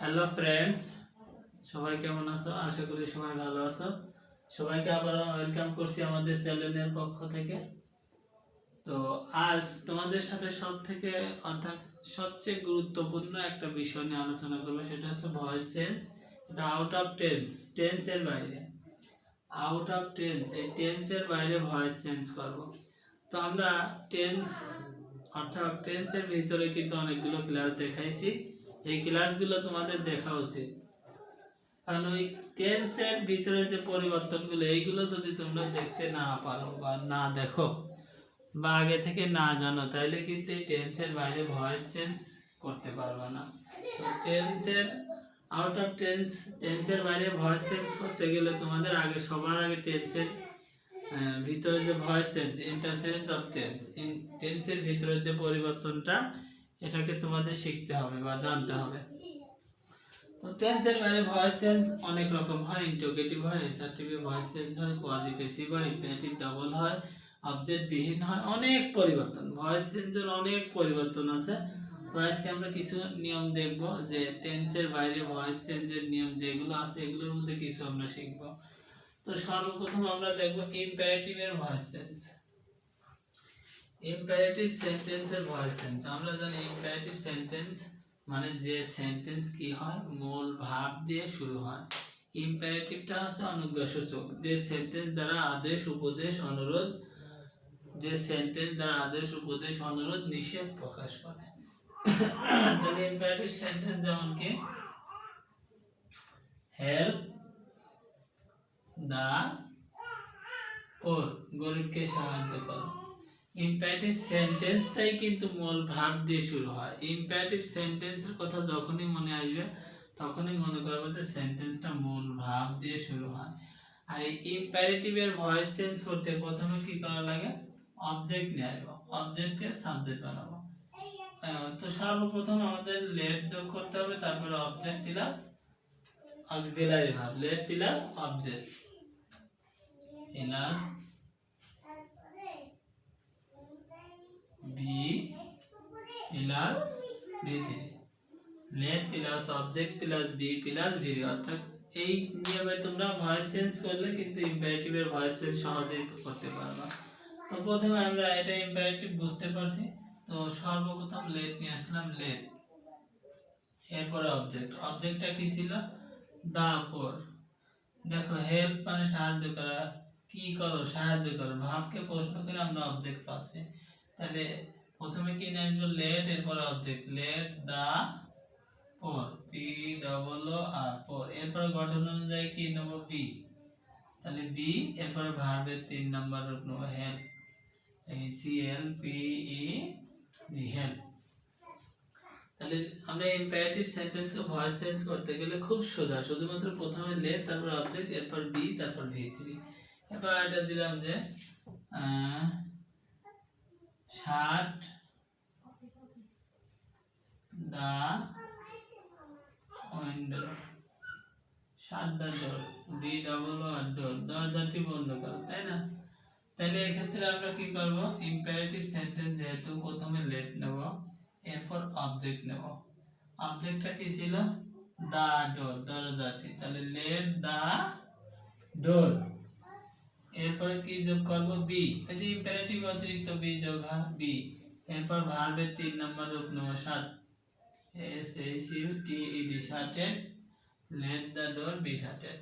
Hello friends, সবাই কেমন আছো? আশা করি সবাই ভালো আছো। সবাইকে আবার ওয়েলকাম করছি আমাদের চ্যানেলের পক্ষ থেকে। তো আজ তোমাদের সাথে অর্থাৎ সবচেয়ে গুরুত্বপূর্ণ একটা বিষয় নিয়ে আলোচনা করবো, সেটা হচ্ছে ভয়েস চেঞ্জ। এটা আউট অফ টেন্সের বাইরে, এই টেন্সের বাইরে ভয়েস চেঞ্জ করব। তো আমরা টেন্স অর্থাৎ টেন্সের ভিতরে কিন্তু অনেকগুলো ক্লাস দেখাইছি। এই ক্লাসগুলো তোমাদের দেখা উচিত, কারণ ওই টেন্সের ভিতরে যে পরিবর্তনগুলো, এইগুলো যদি তোমরা দেখতে না পারো বা না দেখো বা আগে থেকে না জানো, তাহলে কিন্তু এই টেন্সের বাইরে ভয়েস চেঞ্জ করতে পারবে না। তো টেন্সের বাইরে ভয়েস চেঞ্জ করতে গেলে তোমাদের সবার আগে টেন্সের ভিতরে যে ভয়েস চেঞ্জ, ইন্টারচেঞ্জ অফ টেন্সের ভিতরে যে পরিবর্তনটা, এটাকে তোমাদের শিখতে হবে বা জানতে হবে। তো টেন্সের বাইরে ভয়েস চেঞ্জ অনেক রকম হয়। ইন্টারোগেটিভ হয়, অ্যাসার্টিভ ভয়েস চেঞ্জ হয়, কোয়াজিপেসিভ হয়, ইম্পারেটিভ ডাবল হয়, অবজেক্ট বিহীন হয়, অনেক পরিবর্তন। ভয়েস চেঞ্জের অনেক পরিবর্তন আছে। তো আজকে আমরা কিছু নিয়ম দেখব, যে টেন্সের বাইরে ভয়েস চেঞ্জের নিয়ম যেগুলো আছে, এগুলোর মধ্যে কিছু আমরা শিখব। তো সর্বপ্রথম আমরা দেখব ইম্পারেটিভের ভয়েস চেঞ্জ। ইম্পারেটিভ সেন্টেন্সের ভয়েস চেঞ্জ। আমরা জানি ইম্পারেটিভ সেন্টেন্স মানে যে সেন্টেন্স কি হয়, মূল ভাব দিয়ে শুরু হয়। ইম্পারেটিভটা হচ্ছে অনুজ্ঞাসূচক, যে সেন্টেন্স দ্বারা আদেশ, উপদেশ, অনুরোধ, নিষেধ প্রকাশ করে। তাহলে ইম্পারেটিভ সেন্টেন্স যেমন কি হেল্প দা পোর, গরিবকে সাহায্য করো। ইম্পারেটিভ সেন্টেন্সটাই কিন্তু মূল ভাব দিয়ে শুরু হয়। ইম্পারেটিভ সেন্টেন্সের কথা যখনই মনে আসবে, তখনই মনে করবে যে সেন্টেন্সটা মূল ভাব দিয়ে শুরু হয়। আর এই ইম্পারেটিভের ভয়েস চেঞ্জ করতে প্রথমে কি করা লাগে? অবজেক্ট নিয়ে আসবো, অবজেক্টকে সাবজেক্ট বানাবো। তো সর্বপ্রথম আমাদের লেট যোগ করতে হবে, তারপরে object plus auxiliary verb, let plus object plus be plus ভি3, let plus object plus be plus V. অর্থাৎ এই নিয়মে তোমরা ভয়েস চেঞ্জ করলে কিন্তু ইম্পারেটিভের ভয়েস চেঞ্জ সহজেই করতে পারবা। তো প্রথমে আমরা এটা ইম্পারেটিভ বুঝতে পারছি। তো সর্বপ্রথম লেট নিয়ে আসলাম, লেট, এরপরে অবজেক্টটা কি ছিল? দা পোর। দেখো হেল্প মানে সাহায্য করা, কি করো? সাহায্য করো। ভাবকে প্রশ্ন করে আমরা অবজেক্ট পাচ্ছি। তাহলে প্রথমে কি নিয়ে আসবো? লেট, এরপরে অবজেক্ট, লেট দা পোর, পি ডবল ও আর, পোর। এরপরে গঠন অনুযায়ী কি নেব? বি। তাহলে বি, এরপরে ভার্বের 3 নাম্বার রূপ নেব help, C L P E B, help. তাহলে আমরা ইম্পারেটিভ সেন্টেন্সকে ভয়েস চেঞ্জ করতে গেলে খুব সোজা, শুধুমাত্র প্রথমে লেট, তারপর অবজেক্ট, এরপর বি, তারপর ভি3। এবার এটা দিলাম যে 60 দা উইন্ডো, 60 দা ডোর, ডি ডবল ও আর, ডোর, দরজাটি বন্ধ করো, তাই না? তাহলে এক্ষেত্রে আমরা কি করব? ইম্পারেটিভ সেন্টেন্স যেহেতু প্রথমে লেট নেব, এরপর অবজেক্ট নেব। অবজেক্টটা কি ছিল? দা ডোর, দরজাটি। তাহলে লেট দা ডোর, এরপরে কি যোগ করব? বি। এই যে ইম্পারেটিভ অতিরিক্ত বি যোগ হয়, বি। এরপর ভার্বের 3 নাম্বার রূপ নেব, shut, S H U T E D, shuted, let the door be shuted.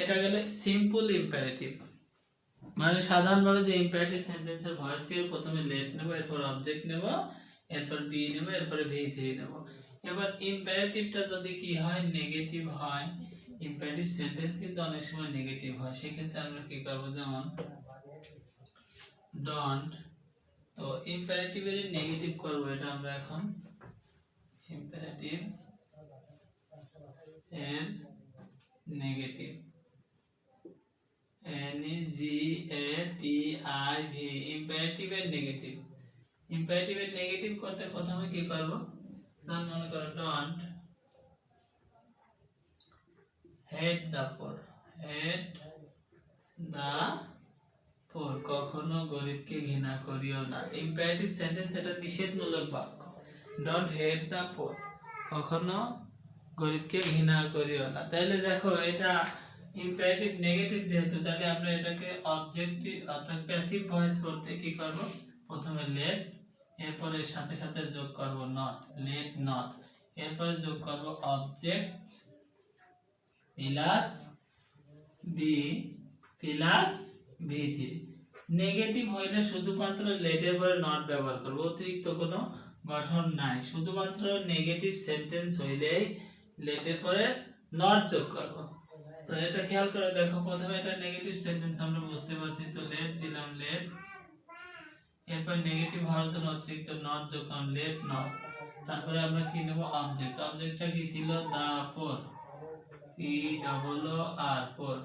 এটা গেল সিম্পল ইম্পারেটিভ, মানে সাধারণভাবে যে ইম্পারেটিভ সেন্টেন্সের ভয়েস কে প্রথমে লেট নেব, এরপর অবজেক্ট নেব, এরপর বি নেব, এরপর ভি3 নেব। এবার ইম্পারেটিভটা যদি কি হয়? নেগেটিভ হয়। ইম্পারেটিভ সেন্টেন্স কিন্তু অনেক সময় নেগেটিভ হয়, সেক্ষেত্রে আমরা কি করব? যেমন ডন্ট। তো ইম্পারেটিভের নেগেটিভ করব, এটা আমরা এখন ইম্পারেটিভ এর নেগেটিভ, নেগেটিভ, ইম্পারেটিভের নেগেটিভ। ইম্পারেটিভের নেগেটিভ করতে প্রথমে কি করব? নাম মনে করো ডন্ট হেট দা পোর, হেট দা পোর, কখনো গরিবকে ঘৃণা করিও না। ইম্পারেটিভ সেন্টেন্স, এটা নিষেধমূলক বাক্য। ডন্ট হেট দা পোর, কখনো গরিবকে ঘৃণা করিও না। তাহলে দেখো এটা ইম্পারেটিভ নেগেটিভ যেহেতু, তাহলে আমরা এটাকে অবজেক্টিভ অর্থাৎ প্যাসিভ ভয়েস করতে কি করব, প্রথমে লেট, এরপরে সাথে সাথে যোগ করব নট, লেট নট, এরপরে যোগ করব অবজেক্ট প্লাস বি প্লাস ভি3। নেগেটিভ হইলে শুধুমাত্র লেটের পরে নট ব্যবহার করব, অতিরিক্ত কোনো গঠন নাই, শুধুমাত্র নেগেটিভ সেন্টেন্স হইলেই লেটের পরে নট যোগ করব। তো এটা খেয়াল করে দেখো, প্রথমে এটা নেগেটিভ সেন্টেন্স আমরা বুঝতে পারছি, তো লেট দিলাম লেট, এরপর নেগেটিভ হওয়ার জন্য অতিরিক্ত নট যোগ করলাম লেট নট, তারপরে আমরা কি নেব অবজেক্ট, অবজেক্টটা কি ছিল দা পোর, পি ডবল ও আর পোর,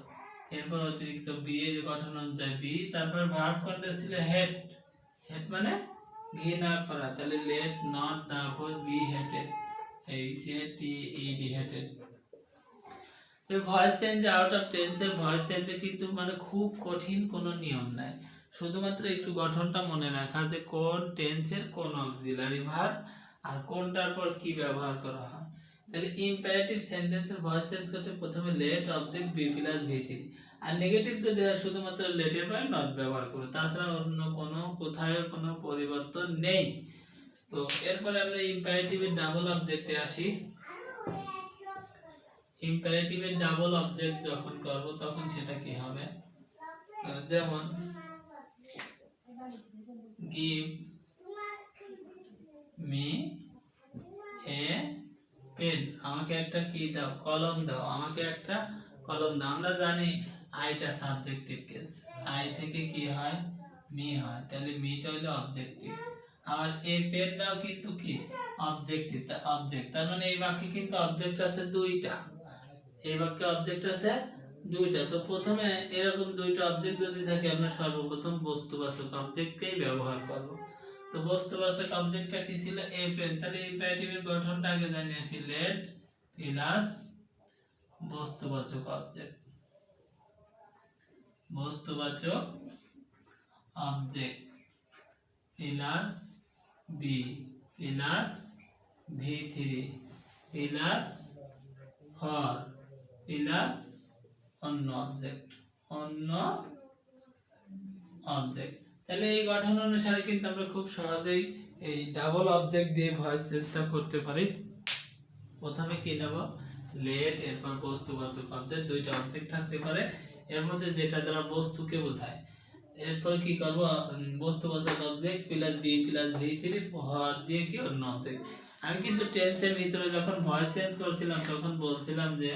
এরপর অতিরিক্ত বি এর গঠন অনুযায়ী বি, তারপর ভার্ব কোনটা ছিল হেট, হেট মানে ঘৃণা করা, তাহলে let not the poor be hated, H A T E D hated. এই ভয়েস চেঞ্জ আউট অফ টেন্সের ভয়েস চেঞ্জে কিন্তু মানে খুব কঠিন কোনো নিয়ম নাই, শুধুমাত্র একটু গঠনটা মনে রাখা যে কোন টেন্সের কোন অক্সিলারি ভার্ব আর কোনটার পর কি ব্যবহার করা হয়। তাহলে ইম্পারেটিভ সেন্টেন্সের ভয়েস চেঞ্জ করতে প্রথমে লেট অবজেক্ট বি প্লাস ভি3, আর নেগেটিভ যদি হয় শুধুমাত্র লেটের পরে নট ব্যবহার করব, তাছাড়া অন্য কোনো কোথায় কোনো পরিবর্তন নেই। তো এরপরে আমরা ইম্পারেটিভের ডাবল অবজেক্টে আসি। ইম্পারেটিভের ডাবল অবজেক্ট যখন করব তখন সেটা কি হবে, যেমন give me a pen, আমাকে একটা কি দাও, কলম দাও, আমাকে একটা কলম দাও। আমরা জানি আইটা সাবজেক্টিভ কেস, আই থেকে কি হয় মি হয়, তাহলে মিটা হলো অবজেক্টিভ, আর এই পেনটাও কিন্তু কি অবজেক্টিভ, তা অবজেক্ট, তার মানে এই বাক্যে কিন্তু অবজেক্ট আছে দুইটা, এই বাক্যে অবজেক্ট আছে দুইটা। তো প্রথমে এরকম দুইটা অবজেক্ট যদি থাকে আমরা সর্বপ্রথম বস্তুবাচক অবজেক্টকেই ব্যবহার করব। তো বস্তুবাচক অবজেক্টটা কি ছিল এ পেন, তাহলে ইম্পারেটিভের গঠনটা আগে জানিয়ে আসি, লেট প্লাস বস্তুবাচক অবজেক্ট, বস্তুবাচক অবজেক্ট প্লাস বি প্লাস ভি3 প্লাস ফর প্লাস অন্য অবজেক্ট, অন্য অবজেক্ট। তাহলে এই গঠন অনুসারে কিন্তু আমরা খুব সহজেই এই ডাবল অবজেক্ট দিয়ে ভয়েস চেঞ্জটা করতে পারি। প্রথমে কি নেব লেট, এরপর বস্তুবাচক অবজেক্ট, দুইটা অবজেক্ট থাকতে পারে এর মধ্যে যেটা দ্বারা বস্তুকে বোঝায়, এরপর কি করব বস্তুবাচক অবজেক্ট প্লাস বি প্লাস ভি3 ফর দিয়ে কি অন্য অবজেক্ট। আমি কিন্তু টেন্সের ভিতরে যখন ভয়েস চেঞ্জ করছিলাম তখন বলছিলাম যে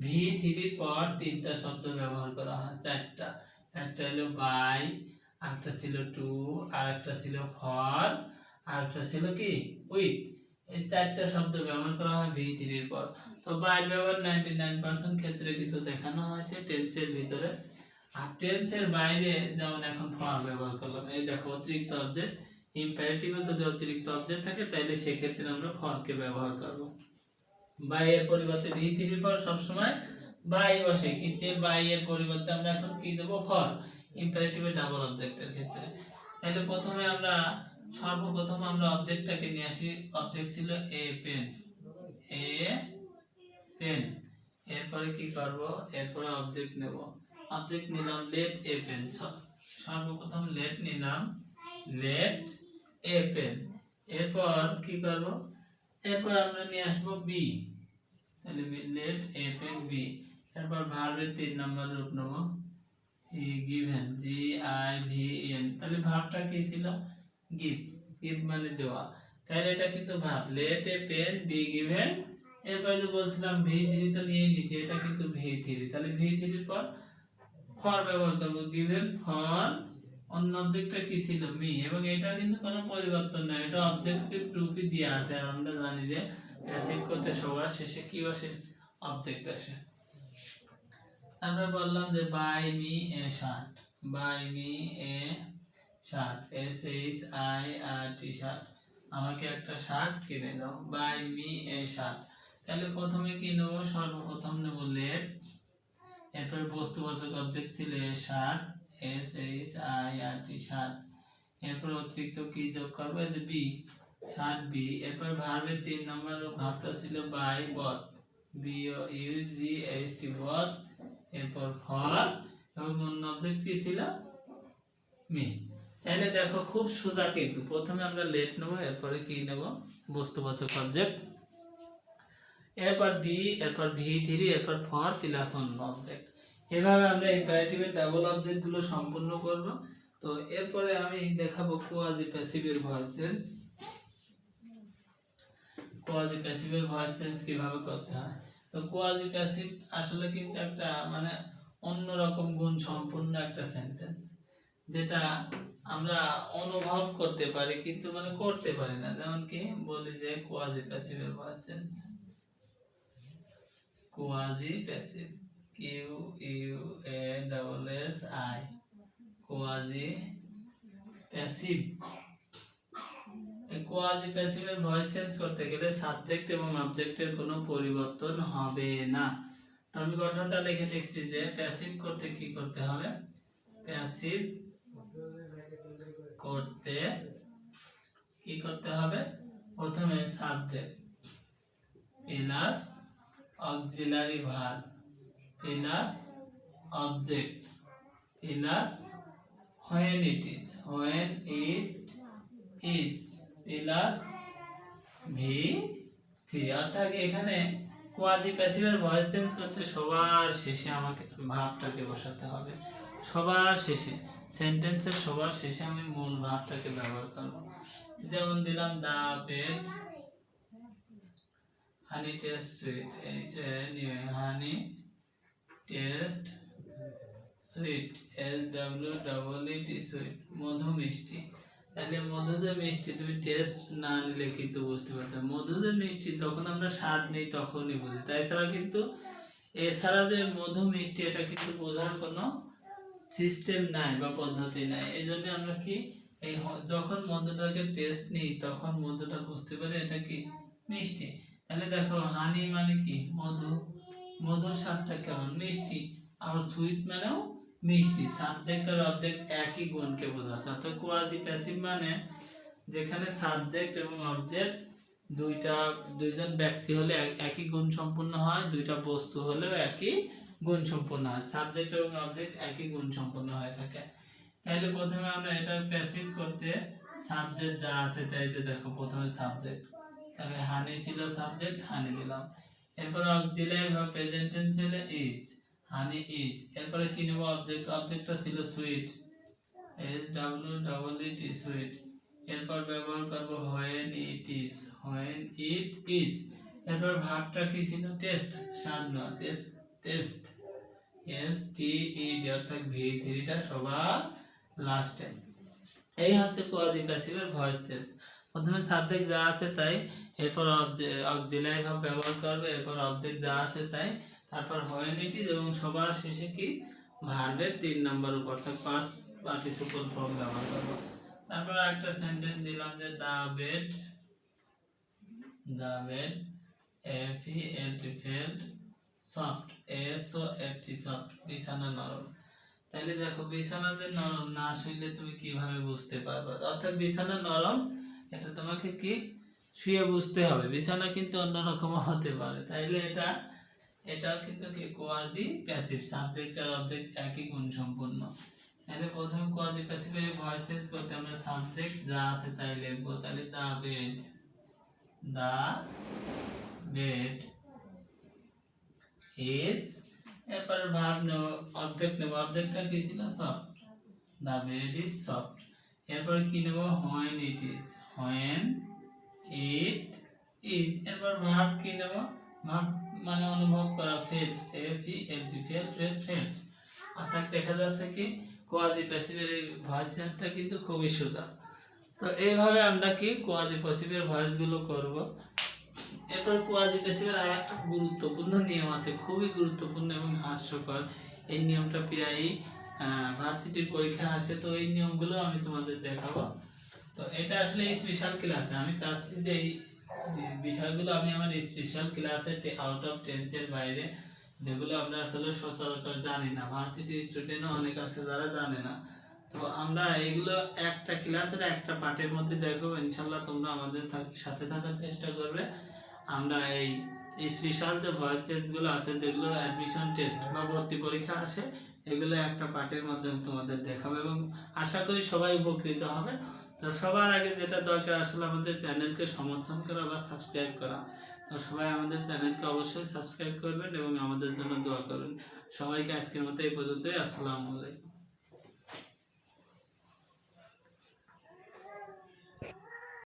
ভি3 পর তিনটা শব্দ ব্যবহার করা হয়, চারটা, একটা হলো বাই, একটা ছিল টু, আর একটা ছিল ফর, আর একটা ছিল কি উইথ, এই চারটা শব্দ ব্যবহার করা হয় ভি3 এর পর। তো বাই ব্যবহার 99% ক্ষেত্রে কিন্তু দেখানো হয়েছে টেন্সের ভিতরে, আর টেন্সের বাইরে যেমন এখন ফর ব্যবহার করলাম, এই দেখো অতিরিক্ত অবজেক্ট, ইম্পারেটিভে যদি অতিরিক্ত অবজেক্ট থাকে তাহলে সেক্ষেত্রে আমরা ফরকে ব্যবহার করব। বাই এর পরিবর্তে ভি3 এর পর সবসময় বাই বসে, কিন্তু বাই এর পরিবর্তে আমরা এখন কি দেব ফর, ইম্পারেটিভের ডাবল অবজেক্টের ক্ষেত্রে। তাহলে প্রথমে আমরা সর্বপ্রথম আমরা অবজেক্টটাকে নিয়ে আসি, অবজেক্ট ছিল এ পেন, এ পেন, এরপরে কি করব এরপরে অবজেক্ট নেব, অবজেক্ট নিলাম লেট এ পেন, সর্বপ্রথম লেট নিলাম, লেট এ পেন, এরপর কি করব এরপর আমরা নিয়ে আসবো বি, তাহলে লেট এ পেন বি, এরপর ভার্বের 3 নম্বর রূপ নেব given, G I V N, তাহলে ভার্বটা কি ছিল গিভ, গিভ মানে দেওয়া, তাহলে এটা কিন্তু verb, let a pen be given, এরপর যে বলছিলাম ভি3 তো নিয়ে নিছি, এটা কিন্তু ভি3, তাহলে ভি3 এর পর ফর ব্যবহার করব, গিভেন ফর অন্য অবজেক্টটা কি ছিল মি, এবং এটা কিন্তু কোনো পরিবর্তন নাই, এটা অবজেক্টিভ রূপই দেয়া আছে, আর আমরা জানি যে প্যাসিভ করতে সবার শেষে কি আসে অবজেক্ট আসে। আমরা বললাম যে buy me a shirt, buy me a shirt, S H I R T shirt, আমাকে একটা শার্ট কিনে দাও, বাই মি এ শার্ট। তাহলে প্রথমে কি নেব সর্বপ্রথম নেব লেট, এরপর বস্তুবাচক অবজেক্ট ছিল a shirt, S H I R T shirt, এরপর অতিরিক্ত কি যোগ করব এই যে বি, শার্ট বি, এরপর ভার্বের 3 নম্বর ভার্বটা ছিল বাই বথ, BOUGHT both, এরপর ফর এবং অন্য অবজেক্ট কি ছিল মি। তাহলে দেখো খুব সোজা, কিন্তু প্রথমে আমরা লেট নেব, এরপরে কি নেব বস্তুবাচক অবজেক্ট, এরপর বি, এরপর V3, এরপর ফর প্লাস অন্য অবজেক্ট। এভাবে আমরা ইম্পারেটিভের ডাবল অবজেক্ট গুলো সম্পূর্ণ করব। তো এরপরে আমি দেখাবো কোয়াজি প্যাসিভের ভয়েস চেঞ্জ। কোয়াজি প্যাসিভের ভয়েস চেঞ্জ কিভাবে করতে হয়। তো কোয়াজি প্যাসিভ আসলে কিন্তু একটা মানে অন্যরকম গুণ সম্পূর্ণ একটা সেন্টেন্স, যেটা আমরা অনুভব করতে পারি কিন্তু মানে করতে পারি না। যেমন কি বলি যে কোয়াজি প্যাসিভের voice change, quasi passive, QUASSI, quasi passive. এই কোয়াজি প্যাসিভের ভয়েস চেঞ্জ করতে গেলে সাবজেক্ট এবং অবজেক্টের কোনো পরিবর্তন হবে না। তো আমি গঠনটা লিখে দেখছি যে প্যাসিভ করতে কি করতে হবে, প্যাসিভ করতে কি করতে হবে, প্রথমে subject plus auxiliary verb plus object plus when it is plus V3। অর্থাৎ এখানে কোয়াজি প্যাসিভের ভয়েস চেঞ্জ করতে সবার শেষে আমাকে ভার্বটাকে বসাতে হবে, সবার শেষে, সেন্টেন্সের সবার শেষে আমি মূল ভার্বটাকে ব্যবহার করব। যেমন দিলাম the bed honey taste sweet, honey taste sweet, SWEET sweet, মধু মিষ্টি। তাহলে মধু যে মিষ্টি, তুমি টেস্ট না নিলে কিন্তু বুঝতে পারতে। মধু যে মিষ্টি যখন আমরা স্বাদ নেই তখনই বুঝি, তাই ছাড়া কিন্তু এছাড়া যে মধু মিষ্টি এটা কিন্তু বোঝার কোনো সিস্টেম নাই বা পদ্ধতি নাই। এই জন্য আমরা কি এই যখন মধুটাকে টেস্ট নিই তখন মধুটা বুঝতে পারি এটা কি মিষ্টি। তাহলে দেখো হানি মানে কি মধু, মধুর স্বাদটা কেমন মিষ্টি, আবার সুইট মানেও মিষ্টি। সাবজেক্ট আর অবজেক্ট একই গুণকে বোঝাচ্ছে। অর্থাৎ কোয়াজি প্যাসিভ মানে যেখানে সাবজেক্ট এবং অবজেক্ট দুইজন ব্যক্তি হলে একই গুণ সম্পন্ন হয়, দুইটা বস্তু হলেও একই গুণ সম্পন্ন হয়, সাবজেক্ট এবং অবজেক্ট একই গুণ সম্পন্ন হয়ে থাকে। তাহলে প্রথমে আমরা এটা প্যাসিভ করতে সাবজেক্ট যা আছে তাই যে দেখো প্রথমে সাবজেক্ট, তাহলে হানি ছিল সাবজেক্ট, হানি দিলাম। এরপর অক্সিলারি বা প্রেজেন্ট টেন্স ছিল ইজ, হানি ইজ। এরপরে কি নেব অবজেক্ট, অবজেক্টটা ছিল সুইট, SWEET সুইট। এরপর ব্যবহার করব when it is। এরপর ভার্বটা কি ছিল টেস্ট, স্বাদ নেওয়া, টেস্ট STED, অর্থাৎ V3টা সবার লাস্টে। এই হচ্ছে কোয়াজি প্যাসিভের ভয়েস চেঞ্জ। প্রথমে সাবজেক্ট যা আছে তাই, এরপর অক্সিলারি ভার্ব ব্যবহার করবে, এরপর অবজেক্ট যা আছে তাই, তারপর when it is এবং সবার শেষে কি ভার্বের 3 নাম্বার উপর অর্থাৎ পাস্ট পার্টিসিপল ফর্ম ব্যবহার করব। তারপর একটা সেন্টেন্স দিলাম যে the bed FELT soft, SOFT soft, বিছানা নরম। তাহলে দেখো বিছানা যে নরম না শুইলে তুমি কিভাবে বুঝতে পারবে, অর্থাৎ বিছানা নরম এটা তোমাকে কি শুয়ে বুঝতে হবে, বিছানা কিন্তু অন্যরকম হতে পারে। তাইলে এটাও কিন্তু কি কোয়াজি প্যাসিভ, সাবজেক্ট আর অবজেক্ট একই গুণ সম্পন্ন। তাহলে প্রথমে কোয়াজি প্যাসিভের ভয়েস চেঞ্জ করতে আমরা সাবজেক্ট যা আছে তাই লিখবো। তাহলে দা বেড ইজ, এরপর ভার্ব নেব, অবজেক্ট নেব, অবজেক্টটা কি ছিল soft, the bed is soft. এরপর কি নেব when it is। এরপর ভার্ব কি নেব, ভার্ব মানে অনুভব করা, ফেল, FELT। অর্থাৎ দেখা যাচ্ছে কি কোয়াজি প্যাসিভের এই ভয়েস চেঞ্জটা কিন্তু খুবই সোজা। তো এইভাবে আমরা কি কোয়াজি প্যাসিভের ভয়েস গুলো করব। এরপর কোয়াজি প্যাসিভের আরেকটা গুরুত্বপূর্ণ নিয়ম আছে, খুবই গুরুত্বপূর্ণ এবং হাস্যকর। এই নিয়মটা প্রায় ভার্সিটির পরীক্ষা আসে, তো এই নিয়মগুলো আমি তোমাদের দেখাবো। তো এটা আসলে স্পেশাল ক্লাসে আমি চাচ্ছি যে এই বিষয়গুলো আমি আমার স্পেশাল ক্লাসে আউট অফ টেন্সের বাইরে, যেগুলো আমরা আসলে সচরাচর জানি না, ভার্সিটি স্টুডেন্টও অনেক আছে যারা জানে না, তো আমরা এগুলো একটা ক্লাসের একটা পার্টের মধ্যে দেখো। ইনশাল্লাহ তোমরা আমাদের সাথে থাকার চেষ্টা করবে। আমরা এই স্পেশাল যে ভয়েস টেস্টগুলো আছে, যেগুলো অ্যাডমিশন টেস্ট বা ভর্তি পরীক্ষা আসে, এগুলো একটা পার্টের মাধ্যমে তোমাদের দেখাবো এবং আশা করি সবাই উপকৃত হবে। তো সবার আগে যেটা দরকার আসলে আমাদের চ্যানেলকে সমর্থন করা বা সাবস্ক্রাইব করা। তো সবাই আমাদের চ্যানেলকে অবশ্যই সাবস্ক্রাইব করবেন এবং আমাদের জন্য দোয়া করবেন। সবাইকে আজকের মতো এই পর্যন্তই। আসসালামু আলাইকুম।